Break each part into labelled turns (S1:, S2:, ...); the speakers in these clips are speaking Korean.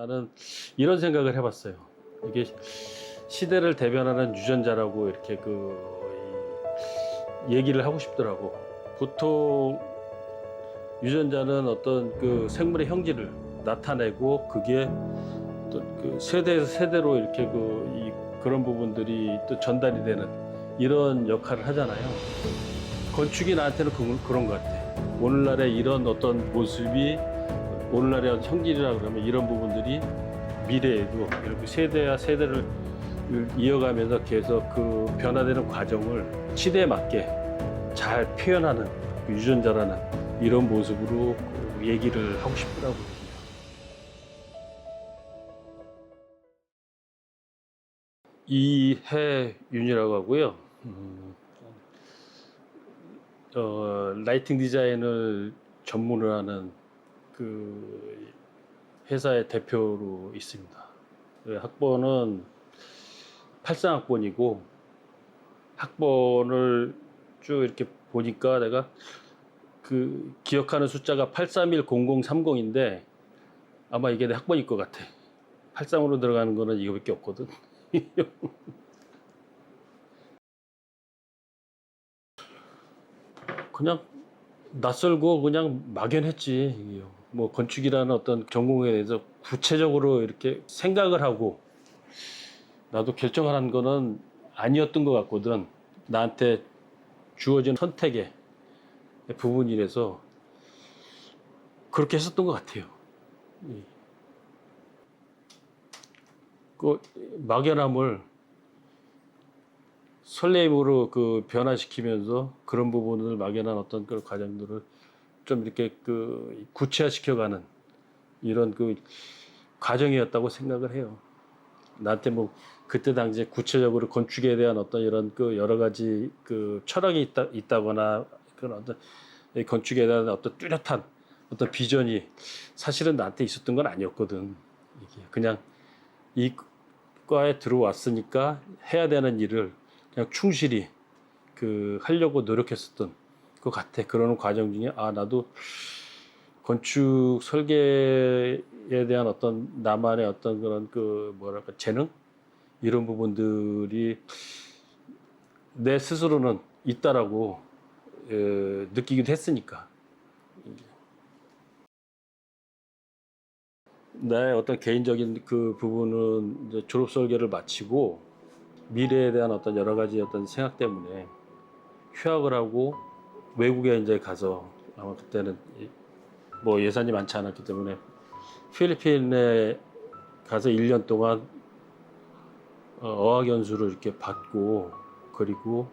S1: 나는 이런 생각을 해봤어요. 이게 시대를 대변하는 유전자라고 이렇게 얘기를 하고 싶더라고. 보통 유전자는 어떤 그 생물의 형질을 나타내고 그게 또 그 세대에서 세대로 이렇게 그런 부분들이 또 전달이 되는 이런 역할을 하잖아요. 건축이 나한테는 그런 것 같아. 오늘날의 이런 어떤 모습이 오늘날의 어떤 형질이라 그러면 이런 부분들이 미래에도 이렇게 세대와 세대를 이어가면서 계속 그 변화되는 과정을 시대에 맞게 잘 표현하는 그 유전자라는 이런 모습으로 얘기를 하고 싶더라고요. 이해윤이라고 하고요. 라이팅 디자인을 전문을 하는 그 회사의 대표로 있습니다. 학번은 83학번이고 학번을 쭉 이렇게 보니까 내가 그 기억하는 숫자가 831030인데 아마 이게 내 학번일 것 같아. 83으로 들어가는 거는 이거밖에 없거든. 그냥 낯설고 그냥 막연했지. 뭐 건축이라는 어떤 전공에 대해서 구체적으로 이렇게 생각을 하고 나도 결정을 한 거는 아니었던 것 같거든. 나한테 주어진 선택의 부분이라서 그렇게 했었던 것 같아요. 그 막연함을 설레임으로 그 변화시키면서 그런 부분을 막연한 어떤 그런 과정들을 좀 이렇게 그 구체화시켜가는 이런 그 과정이었다고 생각을 해요. 나한테 뭐 그때 당시에 구체적으로 건축에 대한 어떤 이런 그 여러 가지 그 철학이 있다거나 그런 어떤 건축에 대한 어떤 뚜렷한 어떤 비전이 사실은 나한테 있었던 건 아니었거든. 이게 그냥 이 과에 들어왔으니까 해야 되는 일을 그냥 충실히 그 하려고 노력했었던 것 같아. 그러는 과정 중에 나도 건축 설계에 대한 어떤 나만의 어떤 그런 그 뭐랄까 재능 이런 부분들이 내 스스로는 있다라고 느끼기도 했으니까. 나의 어떤 개인적인 그 부분은 이제 졸업 설계를 마치고 미래에 대한 어떤 여러 가지 어떤 생각 때문에 휴학을 하고 외국에 이제 가서 아마 그때는 뭐 예산이 많지 않았기 때문에 필리핀에 가서 1년 동안 어학연수를 이렇게 받고 그리고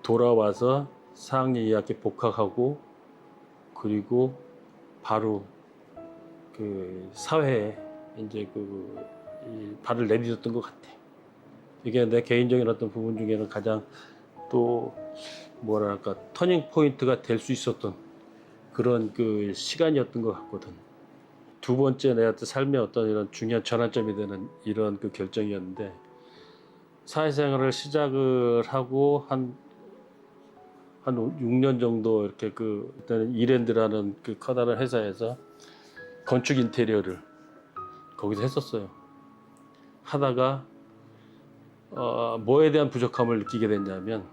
S1: 돌아와서 4학년 2학기 복학하고 그리고 바로 그 사회에 이제 이 발을 내딛었던 것 같아. 이게 내 개인적인 어떤 부분 중에는 가장 또 뭐랄까 터닝 포인트가 될 수 있었던 그런 그 시간이었던 것 같거든. 두 번째 내 삶의 어떤 이런 중요한 전환점이 되는 이런 그 결정이었는데 사회생활을 시작을 하고 한 6년 정도 이렇게 그때는 이랜드라는 그 커다란 회사에서 건축 인테리어를 거기서 했었어요. 하다가 뭐에 대한 부족함을 느끼게 됐냐면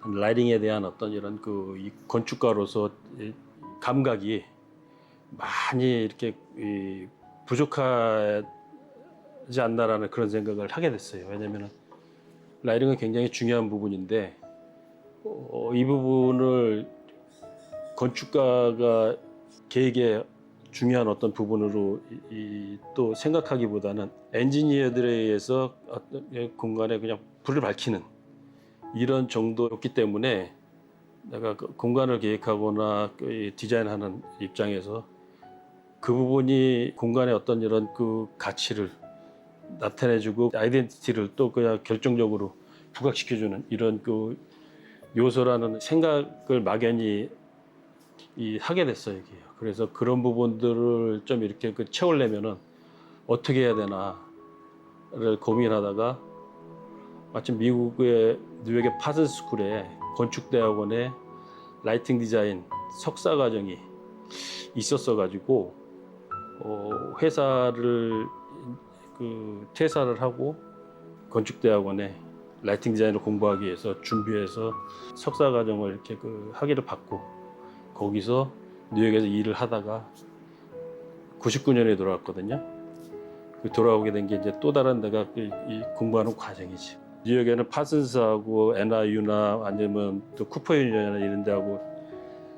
S1: 라이팅에 대한 어떤 이런 이 건축가로서 이 감각이 많이 이렇게 부족하지 않나라는 그런 생각을 하게 됐어요. 왜냐면은 라이팅은 굉장히 중요한 부분인데 이 부분을 건축가가 계획의 중요한 어떤 부분으로 또 생각하기보다는 엔지니어들에 의해서 어떤 공간에 그냥 불을 밝히는 이런 정도였기 때문에 내가 그 공간을 계획하거나 디자인하는 입장에서 그 부분이 공간의 어떤 이런 그 가치를 나타내주고 아이덴티티를 또 그냥 결정적으로 부각시켜주는 이런 그 요소라는 생각을 막연히 하게 됐어요. 이게. 그래서 그런 부분들을 좀 이렇게 채우려면은 어떻게 해야 되나를 고민하다가 마침 미국의 뉴욕의 파슨 스쿨에 건축대학원에 라이팅 디자인 석사 과정이 있었어 가지고 회사를 퇴사를 하고 건축대학원에 라이팅 디자인을 공부하기 위해서 준비해서 석사 과정을 이렇게 학위를 받고 거기서 뉴욕에서 일을 하다가 99년에 돌아왔거든요. 돌아오게 된 게 이제 또 다른 내가 이 공부하는 과정이지. 뉴욕에는 파슨스하고 NIU나 아니면 또 쿠퍼 유니언이나 이런 데하고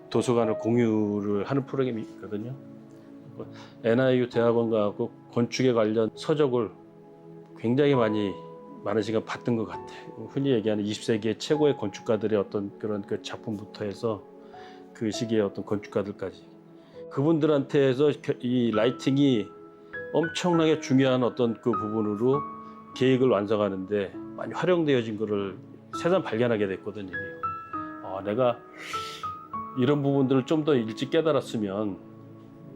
S1: 도서관을 공유를 하는 프로그램이 있거든요. NIU 대학원 가고 건축에 관련 서적을 굉장히 많은 시간 봤던 것 같아. 흔히 얘기하는 20세기의 최고의 건축가들의 어떤 그런 작품부터 해서 그 시기의 어떤 건축가들까지 그분들한테서 이 라이팅이 엄청나게 중요한 어떤 그 부분으로 계획을 완성하는데 많이 활용되어진 거를 새삼 발견하게 됐거든요. 내가 이런 부분들을 좀 더 일찍 깨달았으면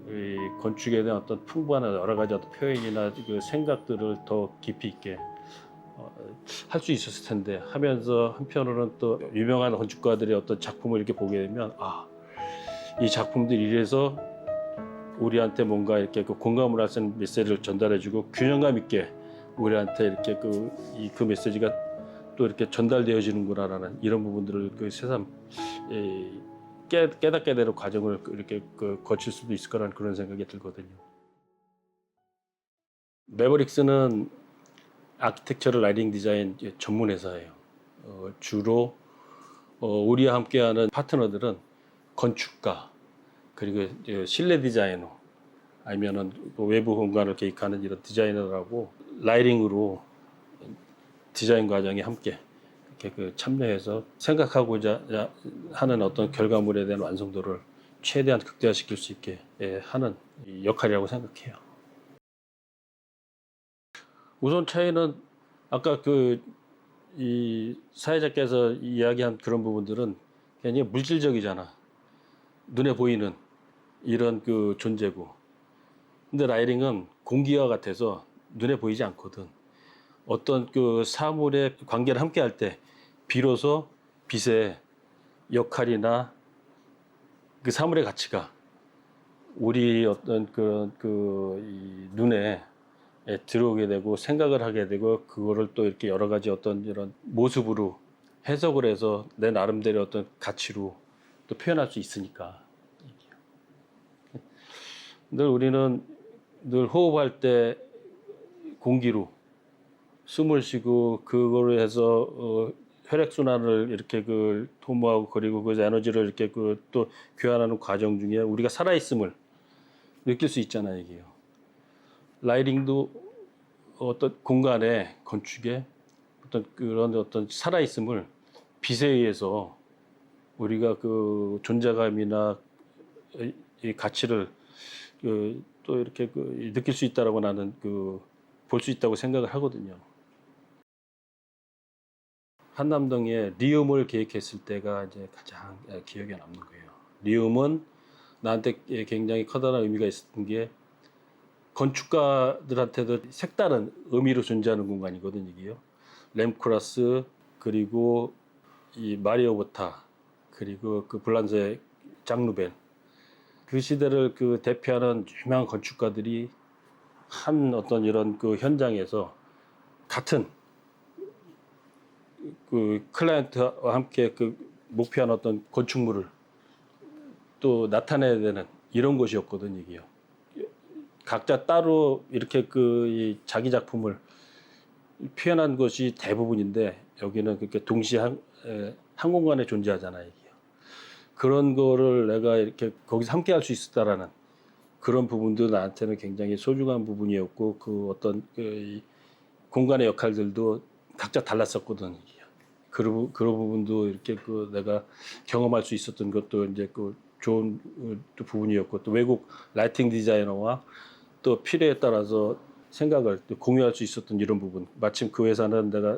S1: 이 건축에 대한 어떤 풍부한 여러 가지 어떤 표현이나 그 생각들을 더 깊이 있게 할 수 있었을 텐데 하면서 한편으로는 또 유명한 건축가들의 어떤 작품을 이렇게 보게 되면 이 작품들이 이래서 우리한테 뭔가 이렇게 공감을 할 수 있는 메시지를 전달해주고 균형감 있게 우리한테 이렇게 그 메시지가 또 이렇게 전달되어지는구나라는 이런 부분들을 새삼 깨닫게 되는 과정을 이렇게 거칠 수도 있을 거라는 그런 생각이 들거든요. 매버릭스는 아키텍처럴 라이팅 디자인 전문 회사예요. 주로 우리와 함께하는 파트너들은 건축가 그리고 실내 디자이너 아니면은 외부 공간을 계획하는 이런 디자이너라고 라이팅으로 디자인 과정에 함께 이렇게 참여해서 생각하고자 하는 어떤 결과물에 대한 완성도를 최대한 극대화시킬 수 있게 하는 역할이라고 생각해요. 우선 차이는 아까 이 사회자께서 이야기한 그런 부분들은 굉장히 물질적이잖아. 눈에 보이는 이런 존재고. 근데 라이팅은 공기와 같아서 눈에 보이지 않거든. 어떤 사물의 관계를 함께 할 때 비로소 빛의 역할이나 그 사물의 가치가 우리 어떤 이 눈에 들어오게 되고 생각을 하게 되고 그거를 또 이렇게 여러 가지 어떤 이런 모습으로 해석을 해서 내 나름대로 어떤 가치로 또 표현할 수 있으니까. 우리는 늘 호흡할 때 공기로 숨을 쉬고 그거를 해서 혈액순환을 이렇게 도모하고 그리고 그 에너지를 이렇게 또 교환하는 과정 중에 우리가 살아있음을 느낄 수 있잖아요, 이게요. 라이팅도 어떤 공간에 건축에 어떤 그런 어떤 살아있음을 빛에 의해서 우리가 존재감이나 이 가치를 또 이렇게 느낄 수 있다라고 나는 볼 수 있다고 생각을 하거든요. 한남동에 리움을 계획했을 때가 이제 가장 기억에 남는 거예요. 리움은 나한테 굉장히 커다란 의미가 있었던 게 건축가들한테도 색다른 의미로 존재하는 공간이거든요, 이게요. 램크라스 그리고 이 마리오 보타 그리고 블란세 장루벨 그 시대를 대표하는 유명한 건축가들이 한 어떤 이런 현장에서 같은 클라이언트와 함께 목표한 어떤 건축물을 또 나타내야 되는 이런 곳이었거든요, 이게요. 각자 따로 이렇게 이 자기 작품을 표현한 것이 대부분인데 여기는 그렇게 동시에 한 공간에 존재하잖아요, 이게요. 그런 거를 내가 이렇게 거기서 함께 할 수 있었다라는 그런 부분도 나한테는 굉장히 소중한 부분이었고 어떤 이 공간의 역할들도 각자 달랐었거든요. 그런 부분도 이렇게 내가 경험할 수 있었던 것도 이제 좋은 또 부분이었고 또 외국 라이팅 디자이너와 또 필요에 따라서 생각을 또 공유할 수 있었던 이런 부분. 마침 그 회사는 내가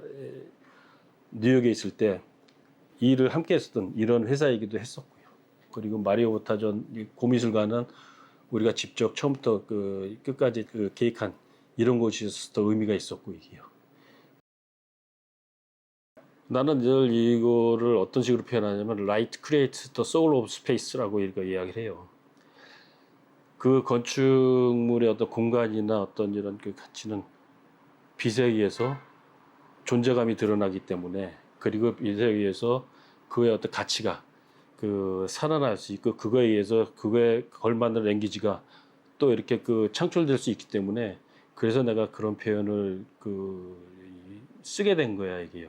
S1: 뉴욕에 있을 때 일을 함께 했었던 이런 회사이기도 했었고요. 그리고 마리오 보타전 고미술관은 우리가 직접 처음부터 끝까지 계획한 이런 곳이어서 더 의미가 있었고 이게요. 나는 늘 이거를 어떤 식으로 표현하냐면 Light creates the soul of space라고 이야기를 해요. 그 건축물의 어떤 공간이나 어떤 이런 그 가치는 빛에 의해서 존재감이 드러나기 때문에, 그리고 빛에 의해서 그의 어떤 가치가 그 살아날 수 있고, 그거에 의해서 그거에 걸맞는 랭귀지가 또 이렇게 그 창출될 수 있기 때문에, 그래서 내가 그런 표현을 쓰게 된 거야 이게요.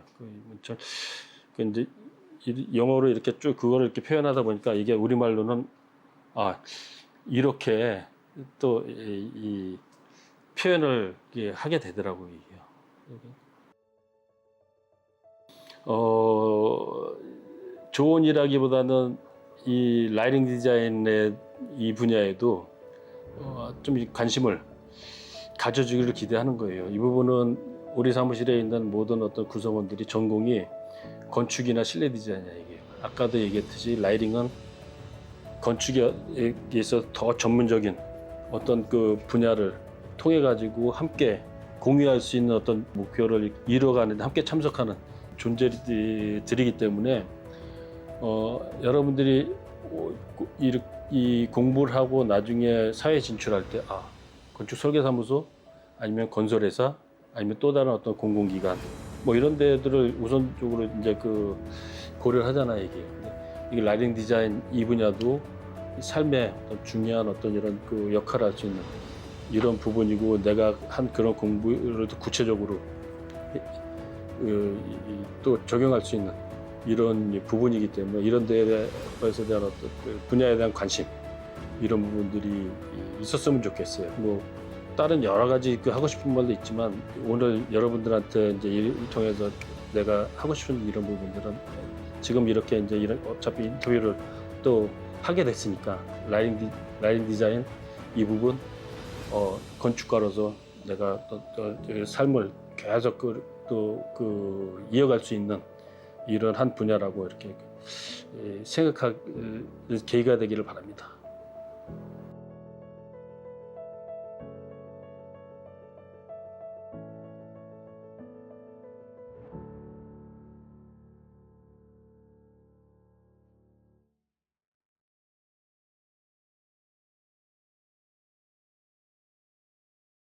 S1: 이제 영어로 이렇게 쭉 그거를 이렇게 표현하다 보니까 이게 우리말로는 이렇게 또 이 표현을 하게 되더라고요 이게요. 조언이라기보다는 이 라이팅 디자인의 이 분야에도 좀 관심을 가져주기를 기대하는 거예요. 이 부분은 우리 사무실에 있는 모든 어떤 구성원들이 전공이 건축이나 실내 디자인이야 이게. 아까도 얘기했듯이 라이팅은 건축에 있어서 더 전문적인 어떤 그 분야를 통해 가지고 함께 공유할 수 있는 어떤 목표를 이뤄가는데 함께 참석하는 존재들이기 때문에 여러분들이 이 공부를 하고 나중에 사회 진출할 때 건축 설계사무소 아니면 건설회사 아니면 또 다른 어떤 공공기관 뭐 이런 데들을 우선적으로 이제 그 고려를 하잖아요 이게 라이팅 디자인 이 분야도 삶의 어떤 중요한 어떤 이런 그 역할을 할 수 있는 이런 부분이고, 내가 한 그런 공부를 구체적으로 또 적용할 수 있는 이런 부분이기 때문에, 이런 데에 대한 어떤 그 분야에 대한 관심 이런 부분들이 있었으면 좋겠어요. 뭐 다른 여러 가지 그 하고 싶은 말도 있지만, 오늘 여러분들한테 이제 이 통해서 내가 하고 싶은 이런 부분들은 지금 이렇게 이제 이런 어차피 인터뷰를 또 하게 됐으니까 라이팅 디자인 이 부분 건축가로서 내가 또 삶을 계속 이어갈 수 있는 이런 한 분야라고 이렇게 생각할 계기가 되기를 바랍니다.